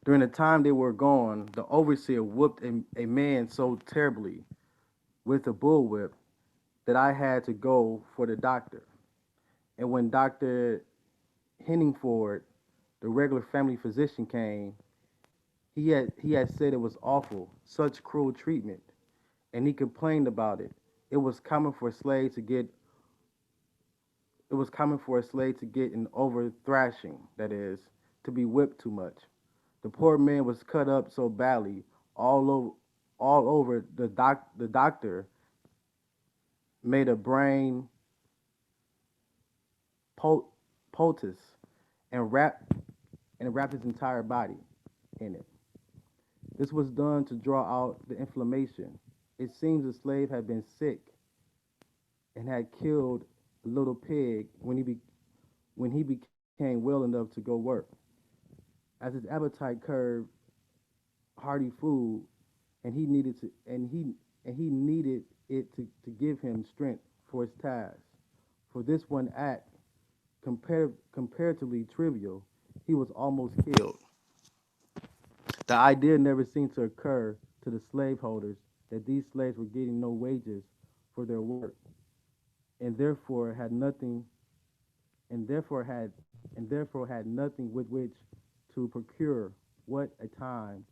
During the time they were gone, the overseer whipped a man so terribly with a bullwhip that I had to go for the doctor. And when Dr. Henningford, the regular family physician, came, he had said it was awful, such cruel treatment, and he complained about it. It was common for slaves to get it was common for a slave to get an over thrashing, that is, to be whipped too much. The poor man was cut up so badly all over all over the doctor made a brain poultice and wrapped his entire body in it. This was done to draw out the inflammation. It seems the slave had been sick and had killed a little pig when he became well enough to go work. As his appetite curbed hearty food, and he needed it to give him strength for his task. For this one act, comparatively trivial, he was almost killed. The idea never seemed to occur to the slaveholders that these slaves were getting no wages for their work, and therefore had nothing with which to procure what at times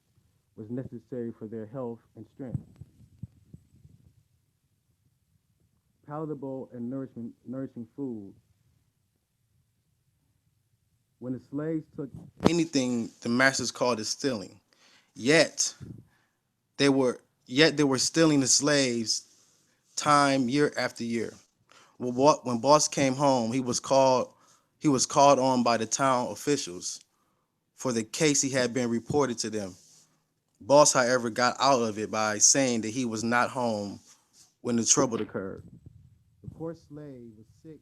was necessary for their health and strength, palatable and nourishing food. When the slaves took anything, the masters called it stealing. Yet they were stealing the slaves time year after year. When Boss came home, he was called on by the town officials for the case he had been reported to them. Boss, however, got out of it by saying that he was not home when the trouble occurred. The poor slave was sick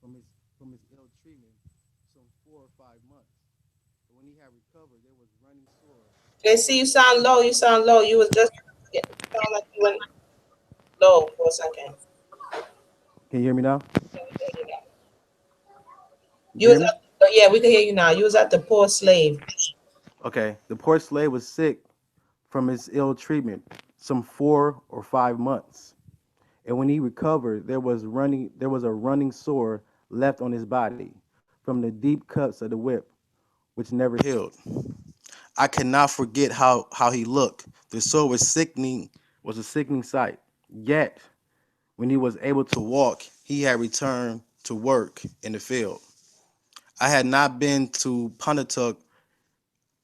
from his from his ill treatment some 4 or 5 months. But when he had recovered, there was running sore. Okay, see, you sound low. You sound low. You was just sound like you went low for a second. Can you hear me now? You You can hear was me? yeah, we can hear you now. You was at the poor slave. Okay. The poor slave was sick from his ill treatment some 4 or 5 months. And when he recovered, there was a running sore left on his body from the deep cuts of the whip, which never healed. I cannot forget how he looked. The sore was a sickening sight. Yet, when he was able to walk, he had returned to work in the field. I had not been to Pontotoc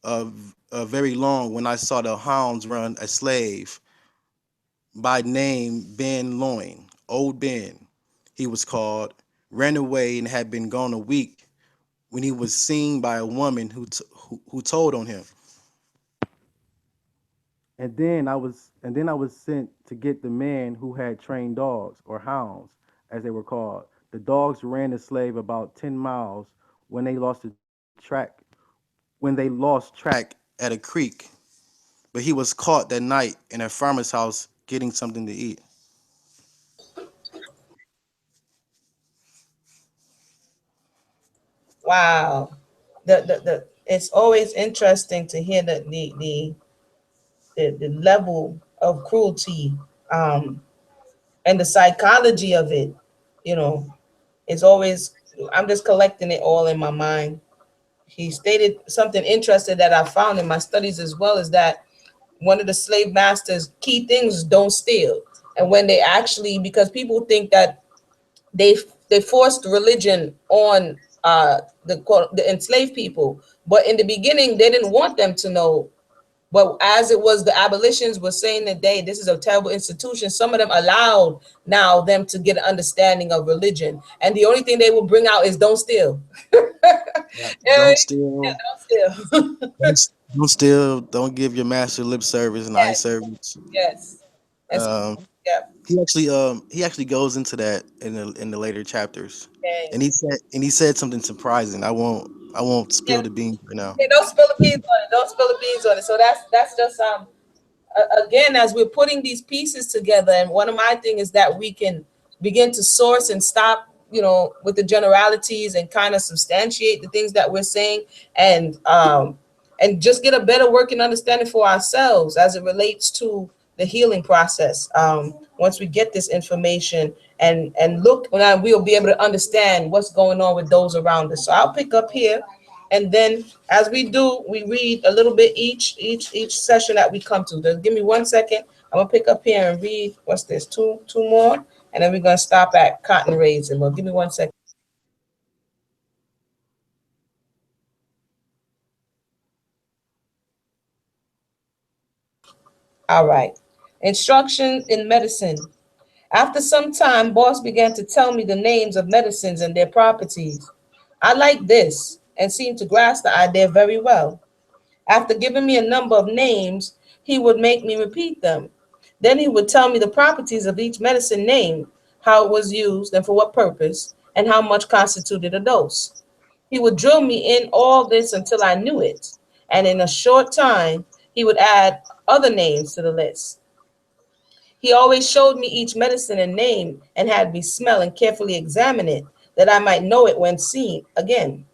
very long when I saw the hounds run a slave by name Ben Loin. Old Ben, he was called, ran away and had been gone a week when he was seen by a woman who told on him. And then I was sent to get the man who had trained dogs, or hounds, as they were called. The dogs ran the slave about 10 miles when they lost the track at a creek. But he was caught that night in a farmer's house getting something to eat. Wow. The it's always interesting to hear the level of cruelty, um and the psychology of it, you know. It's always, I'm just collecting it all in my mind. He stated something interesting that I found in my studies as well, is that one of the slave masters' key things is don't steal. And when they actually, because people think that they they forced religion on the enslaved people, but in the beginning they didn't want them to know. But as it was, the abolitions were saying that this is a terrible institution. Some of them allowed now them to get an understanding of religion, and the only thing they will bring out is don't steal. Yeah. Yeah, Don't steal. don't steal. Don't, don't steal. Don't give your master lip service and eye Yes, service. yes. And so, Um, yeah, he actually goes into that in the later chapters, okay. and he said something surprising. I won't Yeah, spill the beans right now. yeah, don't spill the beans on it. Don't spill the beans on it. So that's just again, as we're putting these pieces together, and one of my thing is that we can begin to source and stop, with the generalities, and kind of substantiate the things that we're saying, and just get a better working understanding for ourselves as it relates to the healing process. Once we get this information, and look, we'll be able to understand what's going on with those around us. So I'll pick up here, and then as we do, we read a little bit each session that we come to. Just give me 1 second. I'm gonna pick up here and read, what's this, two more, and then we're gonna stop at cotton raisin. Well, give me 1 second. All right. Instruction in medicine. After some time, boss began to tell me the names of medicines and their properties. I liked this and seemed to grasp the idea very well. After giving me a number of names, he would make me repeat them. Then he would tell me the properties of each medicine name, how it was used and for what purpose, and how much constituted a dose. He would drill me in all this until I knew it, and in a short time, he would add other names to the list. He always showed me each medicine and name and had me smell and carefully examine it, that I might know it when seen again.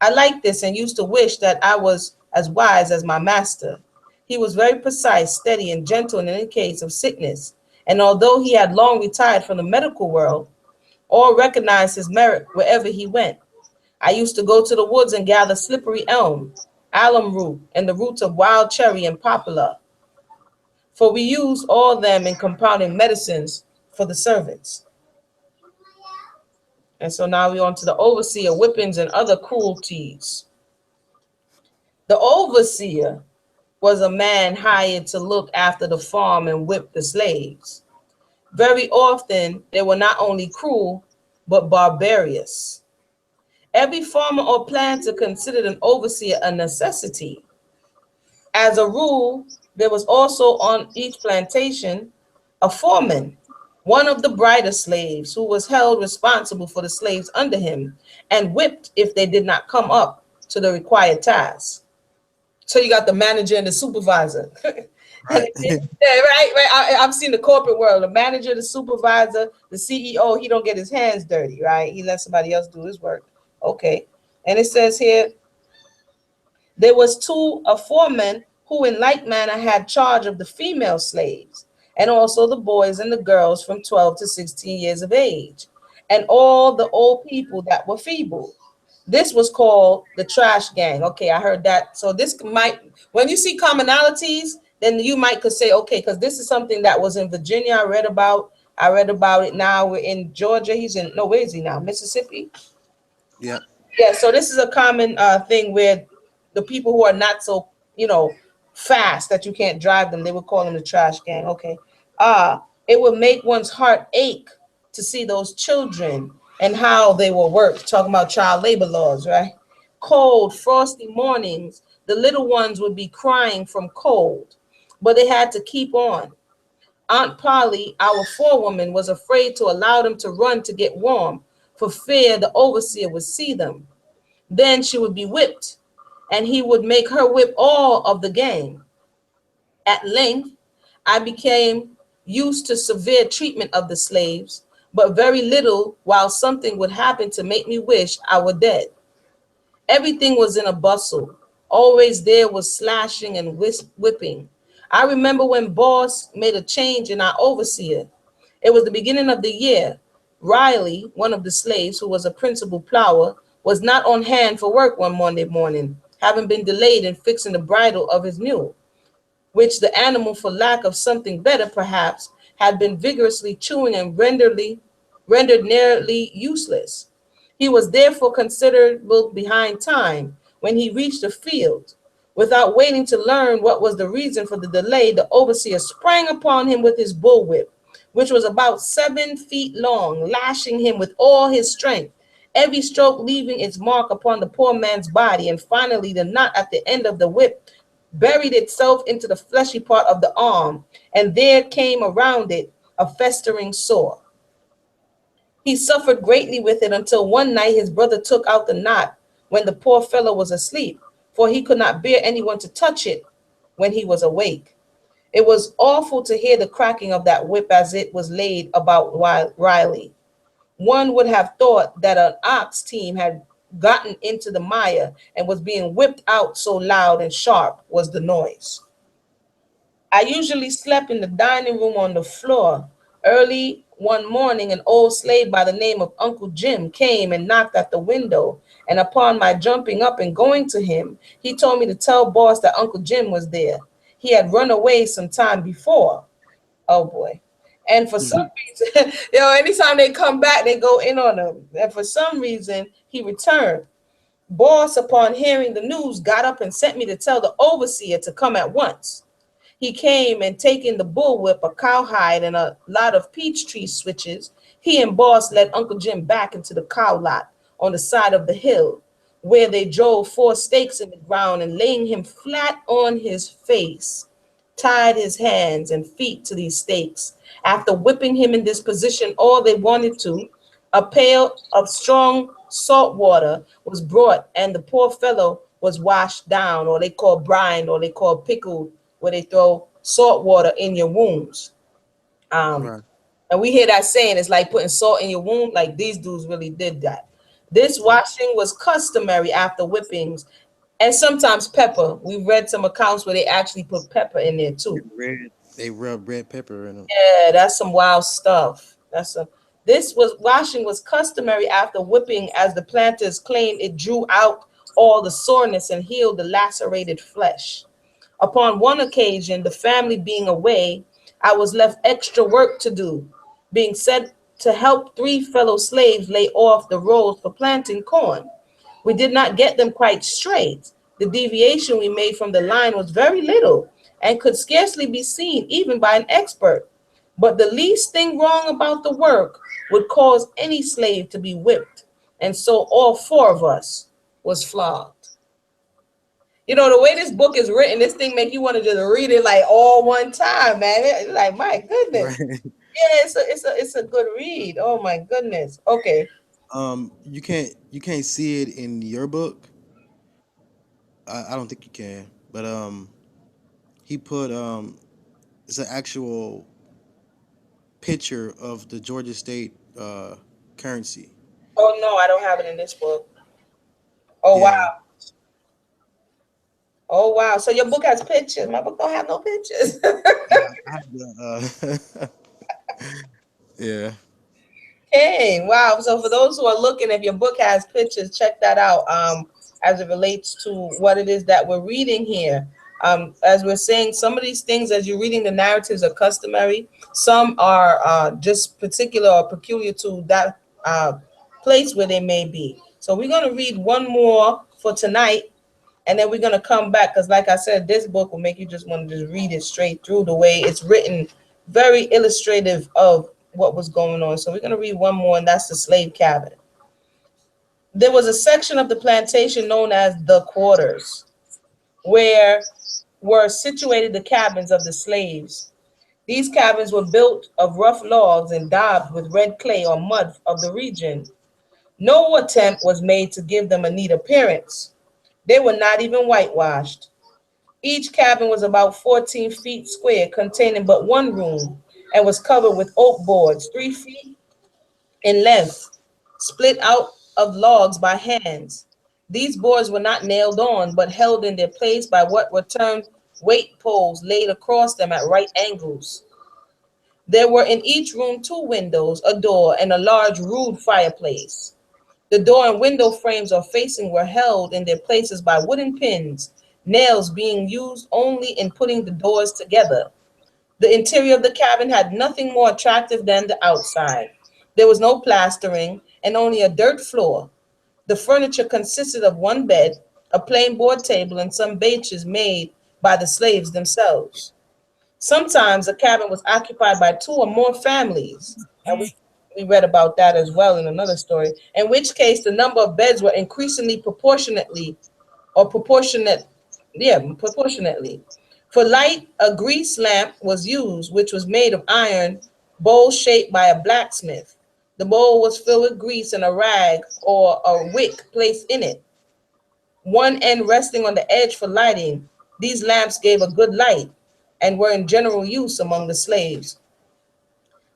I liked this and used to wish that I was as wise as my master. He was very precise, steady, and gentle in any case of sickness. And although he had long retired from the medical world, all recognized his merit wherever he went. I used to go to the woods and gather slippery elm, alum root, and the roots of wild cherry and poplar, for we used all them in compounding medicines for the servants. And so now we're on to the overseer, whippings, and other cruelties. The overseer was a man hired to look after the farm and whip the slaves. Very often, they were not only cruel, but barbarous. Every farmer or planter considered an overseer a necessity. As a rule, there was also on each plantation a foreman, one of the brighter slaves, who was held responsible for the slaves under him and whipped if they did not come up to the required task. So you got the manager and the supervisor. And Right. yeah, right. I've seen the corporate world. The manager, the supervisor, the CEO. He don't get his hands dirty, right? He lets somebody else do his work. Okay. And it says here, there was two foremen who in like manner had charge of the female slaves, and also the boys and the girls from 12 to 16 years of age, and all the old people that were feeble. This was called the trash gang. Okay, I heard that. So this might, when you see commonalities, then you might could say, okay, because this is something that was in Virginia. I read about. I read about it. Now we're in Georgia. He's in, no, where is he now? Mississippi. Yep. Yeah, so this is a common thing where the people who are not so, you know, fast that you can't drive them, they would call them the trash gang. Okay. It would make one's heart ache to see those children and how they were worked. Talking about child labor laws, right? Cold, frosty mornings, the little ones would be crying from cold, but they had to keep on. Aunt Polly, our forewoman, was afraid to allow them to run to get warm for fear the overseer would see them. Then she would be whipped, and he would make her whip all of the gang. At length, I became used to severe treatment of the slaves, but very little, while something would happen to make me wish I were dead. Everything was in a bustle. Always there was slashing and whipping. I remember when boss made a change in our overseer. It was the beginning of the year. Riley, one of the slaves who was a principal plower, was not on hand for work one Monday morning, having been delayed in fixing the bridle of his mule, which the animal, for lack of something better perhaps, had been vigorously chewing and rendered nearly useless. He was therefore considerable behind time when he reached the field. Without waiting to learn what was the reason for the delay, the overseer sprang upon him with his bullwhip, which was about 7 feet long, lashing him with all his strength, every stroke leaving its mark upon the poor man's body, and finally the knot at the end of the whip buried itself into the fleshy part of the arm, and there came around it a festering sore. He suffered greatly with it until one night his brother took out the knot when the poor fellow was asleep, for he could not bear anyone to touch it when he was awake. It was awful to hear the cracking of that whip as it was laid about Riley. One would have thought that an ox team had gotten into the mire and was being whipped out, so loud and sharp was the noise. I usually slept in the dining room on the floor. Early one morning, an old slave by the name of Uncle Jim came and knocked at the window. And upon my jumping up and going to him, he told me to tell boss that Uncle Jim was there. He had run away some time before. Oh boy. And for some reason, anytime they come back, they go in on him. And for some reason, he returned. Boss, upon hearing the news, got up and sent me to tell the overseer to come at once. He came and taking the bullwhip, a cowhide, and a lot of peach tree switches, he and boss led Uncle Jim back into the cow lot on the side of the hill, where they drove 4 stakes in the ground and laying him flat on his face, tied his hands and feet to these stakes. After whipping him in this position all they wanted to, a pail of strong salt water was brought, and the poor fellow was washed down, or they call brine, or they call pickled, where they throw salt water in your wounds. Um, Right. and we hear that saying, it's like putting salt in your wound. Like these dudes really did that. This Yep. washing was customary after whippings, and sometimes pepper. We read some accounts where they actually put pepper in there too. Red. They rub red pepper in them. Yeah, that's some wild stuff. That's some. This was washing was customary after whipping, as the planters claimed it drew out all the soreness and healed the lacerated flesh. Upon one occasion, the family being away, I was left extra work to do, being said to help 3 fellow slaves lay off the rows for planting corn. We did not get them quite straight. The deviation we made from the line was very little and could scarcely be seen even by an expert. But the least thing wrong about the work would cause any slave to be whipped. And so all 4 of us was flogged. The way this book is written, this thing make you want to just read it like all one time, man. Like, my goodness. Right. Yeah, it's a good read. Oh my goodness. Okay. You can't see it in your book. I don't think you can. But he put it's an actual picture of the Georgia State currency. Oh no, I don't have it in this book. Oh Yeah. wow. Oh wow. So your book has pictures. My book don't have no pictures. I have the, yeah. Hey, wow. So for those who are looking, if your book has pictures, check that out. As it relates to what it is that we're reading here. As we're saying, some of these things, as you're reading the narratives, are customary. Some are just particular or peculiar to that place where they may be. So we're going to read one more for tonight, and then we're going to come back because, like I said, this book will make you just want to just read it straight through the way it's written, very illustrative of what was going on. So we're going to read one more, and that's the slave cabin. There was a section of the plantation known as the quarters, where were situated the cabins of the slaves. These cabins were built of rough logs and daubed with red clay or mud of the region. No attempt was made to give them a neat appearance. They were not even whitewashed. Each cabin was about 14 feet square, containing but one room, and was covered with oak boards 3 feet in length, split out of logs by hands. These boards were not nailed on, but held in their place by what were termed weight poles laid across them at right angles. There were in each room two windows, a door, and a large rude fireplace. The door and window frames or facing were held in their places by wooden pins, nails being used only in putting the doors together. The interior of the cabin had nothing more attractive than the outside. There was no plastering and only a dirt floor. The furniture consisted of one bed, a plain board table, and some benches made by the slaves themselves. Sometimes a cabin was occupied by two or more families, and we read about that as well in another story, in which case the number of beds were increasingly proportionately or proportionate, yeah, proportionately. For light, a grease lamp was used, which was made of iron, bowl shaped by a blacksmith. The bowl was filled with grease and a rag or a wick placed in it, one end resting on the edge for lighting. These lamps gave a good light and were in general use among the slaves.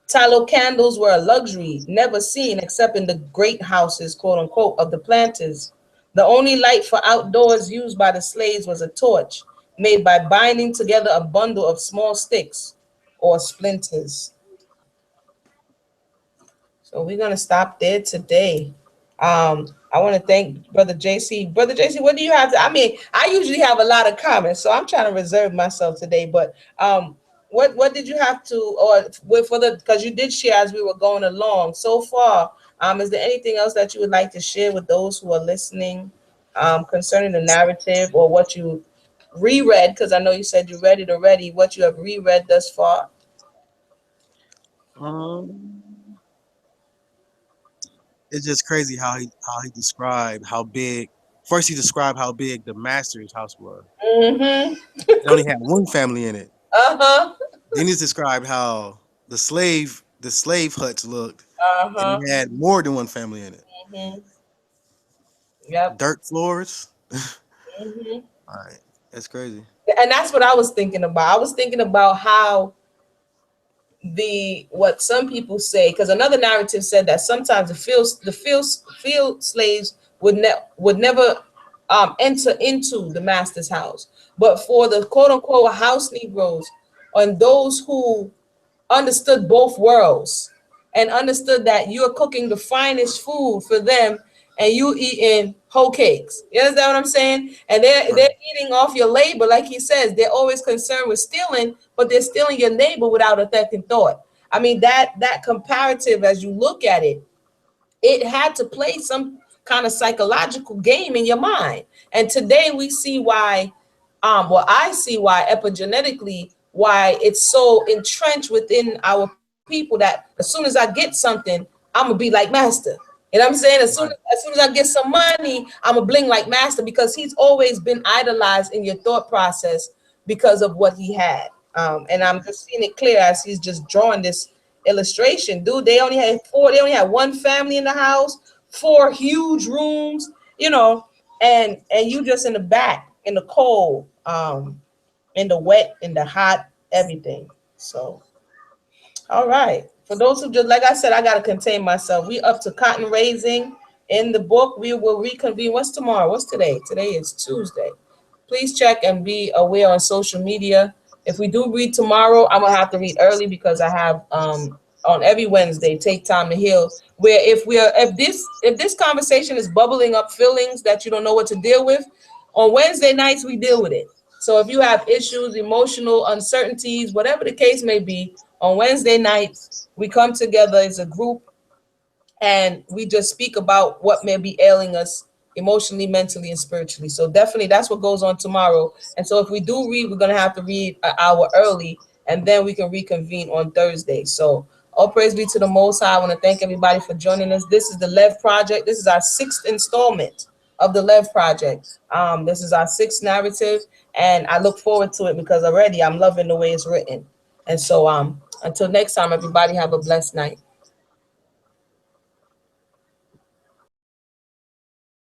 Tallow candles were a luxury never seen except in the great houses, quote unquote, of the planters. The only light for outdoors used by the slaves was a torch made by binding together a bundle of small sticks or splinters. So we're gonna stop there today. I want to thank Brother JC. Brother JC, what do you have to? I mean, I usually have a lot of comments, so I'm trying to reserve myself today. But what did you have to, or for the, because you did share as we were going along so far. Is there anything else that you would like to share with those who are listening, concerning the narrative or what you reread? Because I know you said you read it already. What you have reread thus far? Um, it's just crazy how he described how big. First, he described how big the master's house was. Mm-hmm. It only had one family in it. Uh-huh. Then he described how the slave huts looked, and Uh-huh. it had more than one family in it. Mm-hmm. Yep. Dirt floors. Mm-hmm. All right, that's crazy. And that's what I was thinking about. I was thinking about how the what some people say, because another narrative said that sometimes the field slaves would never enter into the master's house, but for the quote unquote house Negroes and those who understood both worlds and understood that you're cooking the finest food for them and you eating whole cakes. You understand what I'm saying? And they're Right. eating off your labor, like he says. They're always concerned with stealing, but they're stealing your neighbor without a second thought. I mean, that comparative, as you look at it, it had to play some kind of psychological game in your mind. And today we see why, well, I see why epigenetically, why it's so entrenched within our people that as soon as I get something, I'm gonna be like master. You know what I'm saying? Right. As soon as I get some money, I'm gonna bling like master, because he's always been idolized in your thought process because of what he had. And I'm just seeing it clear as he's just drawing this illustration. Dude, they only had one family in the house, four huge rooms, you know, and you just in the back, in the cold, in the wet, in the hot, everything. So all right. For those who just, like I said, I gotta contain myself. We up to cotton raising in the book. We will reconvene. What's tomorrow? What's today? Today is Tuesday. Please check and be aware on social media. If we do read tomorrow, I'm gonna have to read early because I have on every Wednesday, Take Time to Heal. Where if this conversation is bubbling up feelings that you don't know what to deal with, on Wednesday nights we deal with it. So if you have issues, emotional uncertainties, whatever the case may be, on Wednesday nights we come together as a group and we just speak about what may be ailing us emotionally, mentally, and spiritually. So definitely that's what goes on tomorrow. And so if we do read, we're gonna have to read an hour early and then we can reconvene on Thursday. So All praise be to the Most High. I want to thank everybody for joining us. This is the Lev Project. This is our sixth installment of the Lev Project. This is our sixth narrative, and I look forward to it because already I'm loving the way it's written. And so, until next time, everybody have a blessed night.